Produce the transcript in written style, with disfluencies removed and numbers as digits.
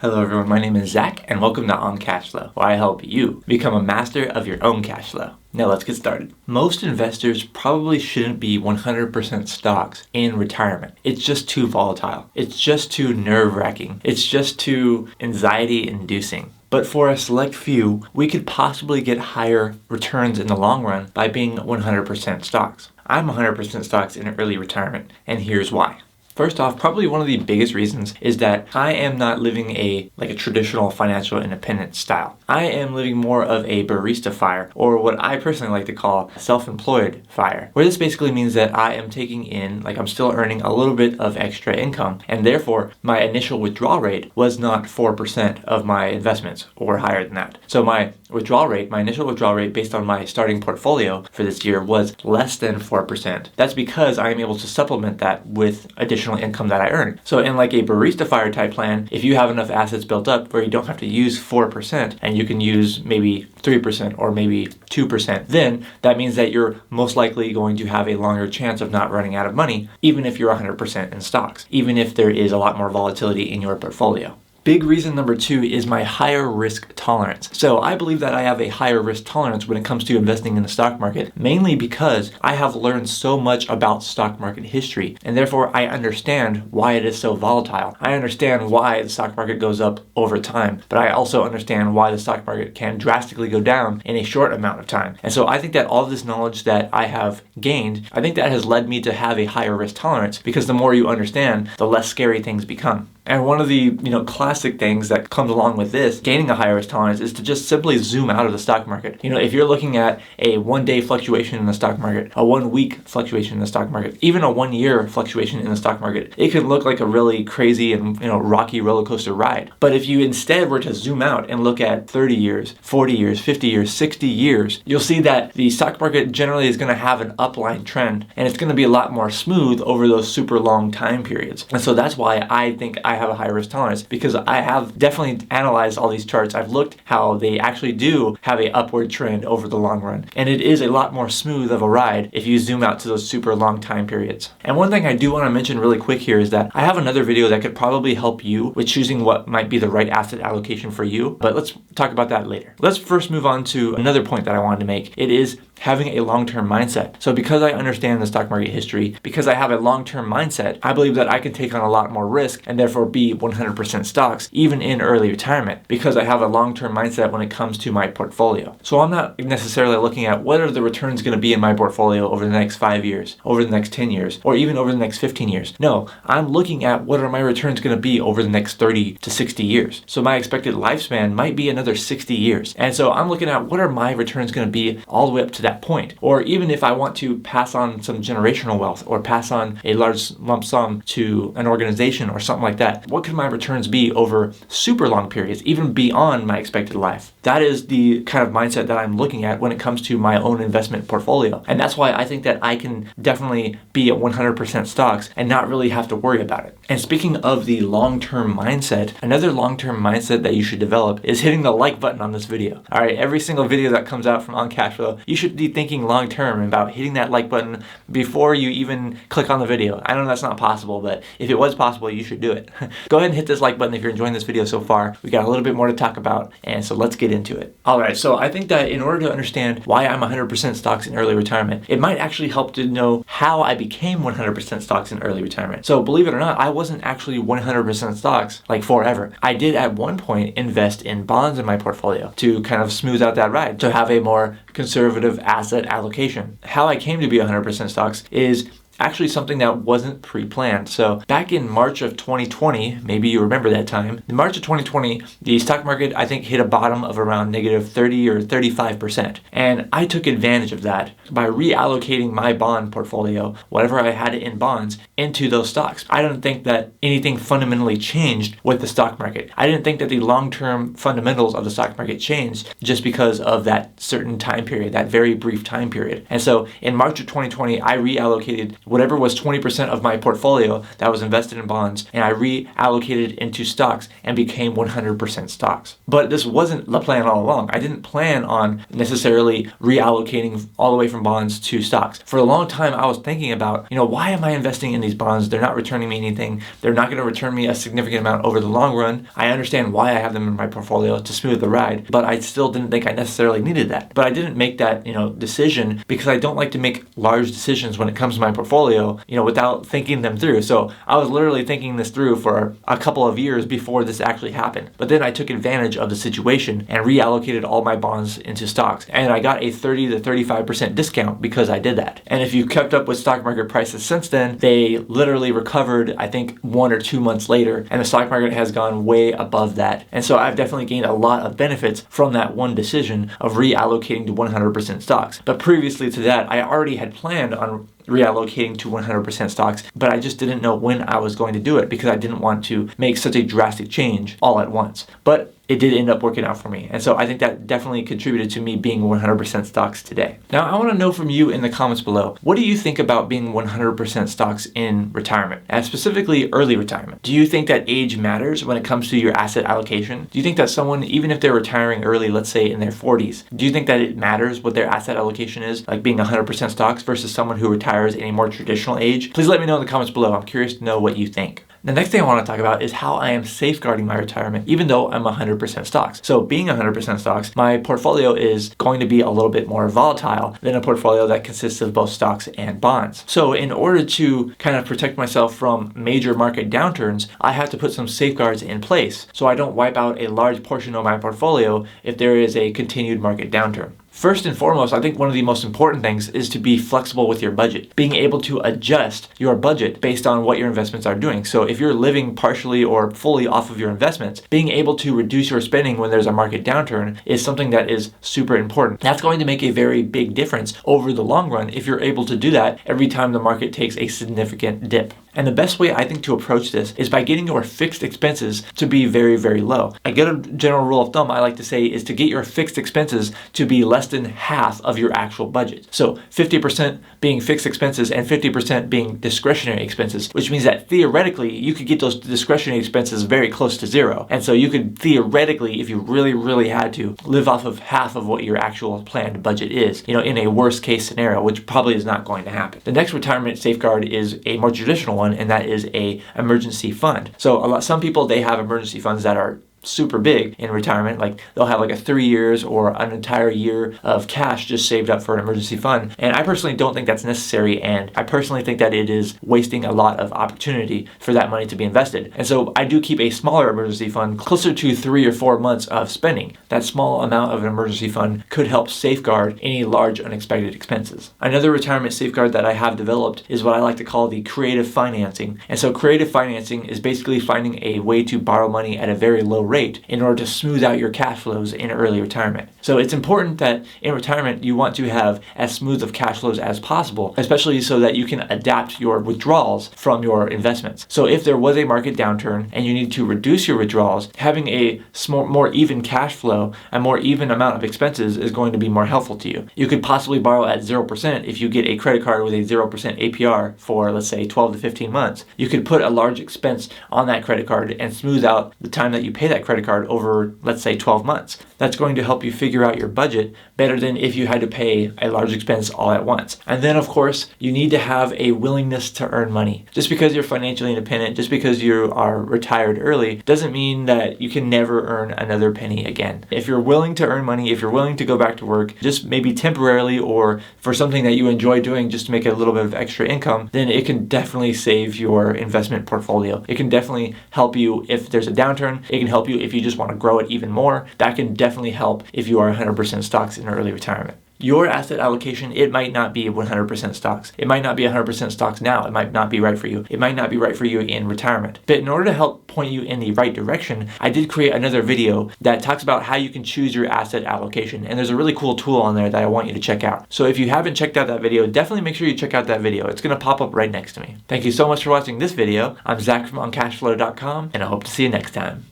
Hello everyone, my name is Zach and welcome to On Cash Flow, where I help you become a master of your own cash flow. Now let's get started. Most investors probably shouldn't be 100% stocks in retirement. It's just too volatile. It's just too nerve-wracking. It's just too anxiety-inducing. But for a select few, we could possibly get higher returns in the long run by being 100% stocks. I'm 100% stocks in early retirement, and here's why. First off, probably one of the biggest reasons is that I am not living a traditional financial independence style. I am living more of a Barista F.I.R.E, or what I personally like to call self-employed F.I.R.E, where this basically means that I am taking in, I'm still earning a little bit of extra income, and therefore my initial withdrawal rate was not 4% of my investments or higher than that. So my initial withdrawal rate based on my starting portfolio for this year was less than 4%. That's because I am able to supplement that with additional income that I earn. So in like a Barista F.I.R.E type plan, if you have enough assets built up where you don't have to use 4% and you can use maybe 3% or maybe 2%, then that means that you're most likely going to have a longer chance of not running out of money, even if you're 100% in stocks, even if there is a lot more volatility in your portfolio. Big reason number 2 is my higher risk tolerance. So I believe that I have a higher risk tolerance when it comes to investing in the stock market, mainly because I have learned so much about stock market history, and therefore I understand why it is so volatile. I understand why the stock market goes up over time, but I also understand why the stock market can drastically go down in a short amount of time. And so I think that all of this knowledge that I have gained, I think that has led me to have a higher risk tolerance, because the more you understand, the less scary things become. And one of the classic things that comes along with this, gaining a higher risk tolerance, is to just simply zoom out of the stock market. If you're looking at a 1-day fluctuation in the stock market, a 1-week fluctuation in the stock market, even a 1-year fluctuation in the stock market, it could look like a really crazy and rocky roller coaster ride. But if you instead were to zoom out and look at 30 years, 40 years, 50 years, 60 years, you'll see that the stock market generally is going to have an upline trend, and it's going to be a lot more smooth over those super long time periods. And so that's why I think I have a high risk tolerance, because I have definitely analyzed all these charts. I've looked how they actually do have a upward trend over the long run, and it is a lot more smooth of a ride if you zoom out to those super long time periods. And one thing I do want to mention really quick here is that I have another video that could probably help you with choosing what might be the right asset allocation for you, but let's talk about that later. Let's first move on to another point that I wanted to make. It is having a long-term mindset. So because I understand the stock market history, because I have a long-term mindset, I believe that I can take on a lot more risk and therefore be 100% stocks, even in early retirement, because I have a long-term mindset when it comes to my portfolio. So I'm not necessarily looking at what are the returns going to be in my portfolio over the next 5 years, over the next 10 years, or even over the next 15 years. No, I'm looking at what are my returns going to be over the next 30 to 60 years. So my expected lifespan might be another 60 years. And so I'm looking at what are my returns going to be all the way up to that point. Or even if I want to pass on some generational wealth or pass on a large lump sum to an organization or something like that, what could my returns be over super long periods, even beyond my expected life? That is the kind of mindset that I'm looking at when it comes to my own investment portfolio. And that's why I think that I can definitely be at 100% stocks and not really have to worry about it. And speaking of the long-term mindset, another long-term mindset that you should develop is hitting the like button on this video. All right, every single video that comes out from On Cash Flow, you should be thinking long-term about hitting that like button before you even click on the video. I know that's not possible, but if it was possible, you should do it. Go ahead and hit this like button if you're enjoying this video so far. We got a little bit more to talk about, and so let's get into it. All right, so I think that in order to understand why I'm 100% stocks in early retirement, it might actually help to know how I became 100% stocks in early retirement. So believe it or not, I wasn't actually 100% stocks forever. I did at one point invest in bonds in my portfolio to kind of smooth out that ride, to have a more conservative asset allocation. How I came to be 100% stocks is actually something that wasn't pre-planned. So back in March of 2020, maybe you remember that time, in March of 2020, the stock market, I think, hit a bottom of around negative 30 or 35%. And I took advantage of that by reallocating my bond portfolio, whatever I had in bonds, into those stocks. I don't think that anything fundamentally changed with the stock market. I didn't think that the long-term fundamentals of the stock market changed just because of that certain time period, that very brief time period. And so in March of 2020, I reallocated whatever was 20% of my portfolio that was invested in bonds, and I reallocated into stocks and became 100% stocks. But this wasn't the plan all along. I didn't plan on necessarily reallocating all the way from bonds to stocks. For a long time, I was thinking about, why am I investing in these bonds? They're not returning me anything. They're not going to return me a significant amount over the long run. I understand why I have them in my portfolio to smooth the ride, but I still didn't think I necessarily needed that. But I didn't make that, decision because I don't like to make large decisions when it comes to my portfolio, without thinking them through. So I was literally thinking this through for a couple of years before this actually happened. But then I took advantage of the situation and reallocated all my bonds into stocks. And I got a 30 to 35% discount because I did that. And if you kept up with stock market prices since then, they literally recovered, I think, 1 or 2 months later, and the stock market has gone way above that. And so I've definitely gained a lot of benefits from that one decision of reallocating to 100% stocks. But previously to that, I already had planned on reallocating to 100% stocks, but I just didn't know when I was going to do it because I didn't want to make such a drastic change all at once. But it did end up working out for me. And so I think that definitely contributed to me being 100% stocks today. Now, I want to know from you in the comments below, what do you think about being 100% stocks in retirement, and specifically early retirement? Do you think that age matters when it comes to your asset allocation? Do you think that someone, even if they're retiring early, let's say in their 40s, do you think that it matters what their asset allocation is, like being 100% stocks versus someone who retires in a more traditional age? Please let me know in the comments below. I'm curious to know what you think. The next thing I want to talk about is how I am safeguarding my retirement, even though I'm 100% stocks. So being 100% stocks, my portfolio is going to be a little bit more volatile than a portfolio that consists of both stocks and bonds. So in order to kind of protect myself from major market downturns, I have to put some safeguards in place so I don't wipe out a large portion of my portfolio if there is a continued market downturn. First and foremost, I think one of the most important things is to be flexible with your budget, being able to adjust your budget based on what your investments are doing. So if you're living partially or fully off of your investments, being able to reduce your spending when there's a market downturn is something that is super important. That's going to make a very big difference over the long run if you're able to do that every time the market takes a significant dip. And the best way I think to approach this is by getting your fixed expenses to be very, very low. A good general rule of thumb I like to say is to get your fixed expenses to be less than half of your actual budget. So 50% being fixed expenses and 50% being discretionary expenses, which means that theoretically you could get those discretionary expenses very close to zero. And so you could theoretically, if you really, really had to, live off of half of what your actual planned budget is, in a worst case scenario, which probably is not going to happen. The next retirement safeguard is a more traditional one, and that is a emergency fund. So some people, they have emergency funds that are super big in retirement, like they'll have like a 3 years or an entire year of cash just saved up for an emergency fund. And I personally don't think that's necessary, and I personally think that it is wasting a lot of opportunity for that money to be invested. And so I do keep a smaller emergency fund closer to 3 or 4 months of spending. That small amount of an emergency fund could help safeguard any large unexpected expenses. Another retirement safeguard that I have developed is what I like to call the creative financing. And so creative financing is basically finding a way to borrow money at a very low rate in order to smooth out your cash flows in early retirement. So it's important that in retirement you want to have as smooth of cash flows as possible, especially so that you can adapt your withdrawals from your investments. So if there was a market downturn and you need to reduce your withdrawals, having a more even cash flow, a more even amount of expenses is going to be more helpful to you. You could possibly borrow at 0% if you get a credit card with a 0% APR for, let's say, 12 to 15 months. You could put a large expense on that credit card and smooth out the time that you pay that credit card over, let's say, 12 months. That's going to help you figure out your budget better than if you had to pay a large expense all at once. And then, of course, you need to have a willingness to earn money. Just because you're financially independent, just because you are retired early, doesn't mean that you can never earn another penny again. If you're willing to earn money, if you're willing to go back to work, just maybe temporarily or for something that you enjoy doing just to make a little bit of extra income, then it can definitely save your investment portfolio. It can definitely help you if there's a downturn. It can help you if you just want to grow it even more. That can definitely help if you are 100% stocks in early retirement. Your asset allocation, it might not be 100% stocks. It might not be 100% stocks now. It might not be right for you. It might not be right for you in retirement. But in order to help point you in the right direction, I did create another video that talks about how you can choose your asset allocation. And there's a really cool tool on there that I want you to check out. So if you haven't checked out that video, definitely make sure you check out that video. It's going to pop up right next to me. Thank you so much for watching this video. I'm Zach from OnCashflow.com, and I hope to see you next time.